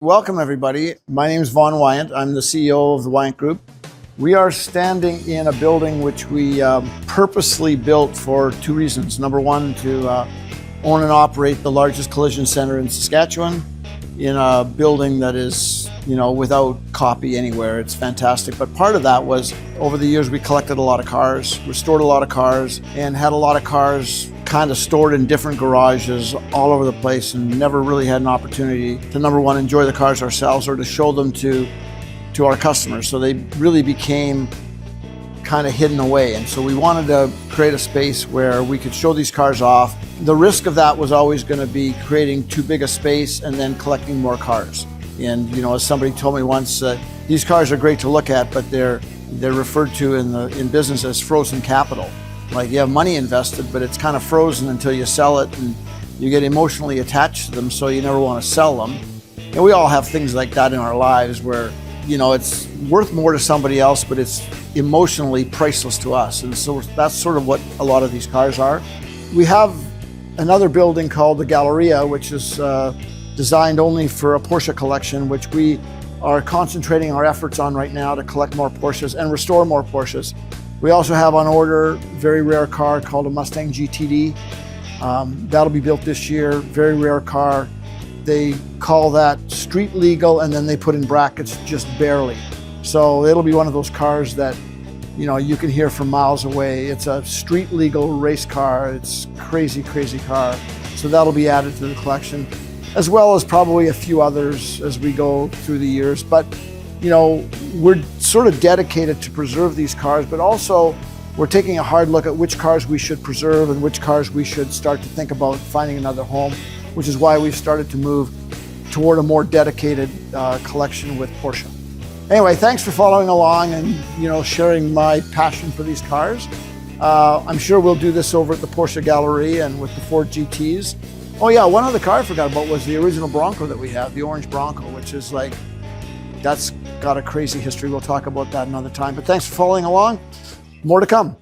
Welcome everybody. My name is Vaughn Wyant. I'm the CEO of the Wyant Group. We are standing in a building which we purposely built for two reasons. Number one, to own and operate the largest collision center in Saskatchewan in a building that is, without copy anywhere. It's fantastic. But part of that was over the years we collected a lot of cars, restored a lot of cars, and had a lot of cars kind of stored in different garages all over the place, and never really had an opportunity to, number one, enjoy the cars ourselves or to show them to our customers. So they really became kind of hidden away. And so we wanted to create a space where we could show these cars off. The risk of that was always going to be creating too big a space and then collecting more cars. And as somebody told me once, these cars are great to look at, but they're referred to in business as frozen capital. Like, you have money invested, but it's kind of frozen until you sell it, and you get emotionally attached to them, so you never want to sell them. And we all have things like that in our lives where, it's worth more to somebody else, but it's emotionally priceless to us. And so that's sort of what a lot of these cars are. We have another building called the Galleria, which is designed only for a Porsche collection, which we are concentrating our efforts on right now to collect more Porsches and restore more Porsches. We also have on order a very rare car called a Mustang GTD. That'll be built this year, very rare car. They call that street legal, and then they put in brackets just barely. So it'll be one of those cars that, you can hear from miles away. It's a street legal race car. It's crazy, crazy car. So that'll be added to the collection, as well as probably a few others as we go through the years. But we're sort of dedicated to preserve these cars, but also we're taking a hard look at which cars we should preserve and which cars we should start to think about finding another home, which is why we've started to move toward a more dedicated collection with Porsche. Anyway, thanks for following along and sharing my passion for these cars. I'm sure we'll do this over at the Porsche Gallery and with the Ford GTs. Oh yeah, one other car I forgot about was the original Bronco that we have, the orange Bronco, which is that's got a crazy history. We'll talk about that another time. But thanks for following along. More to come.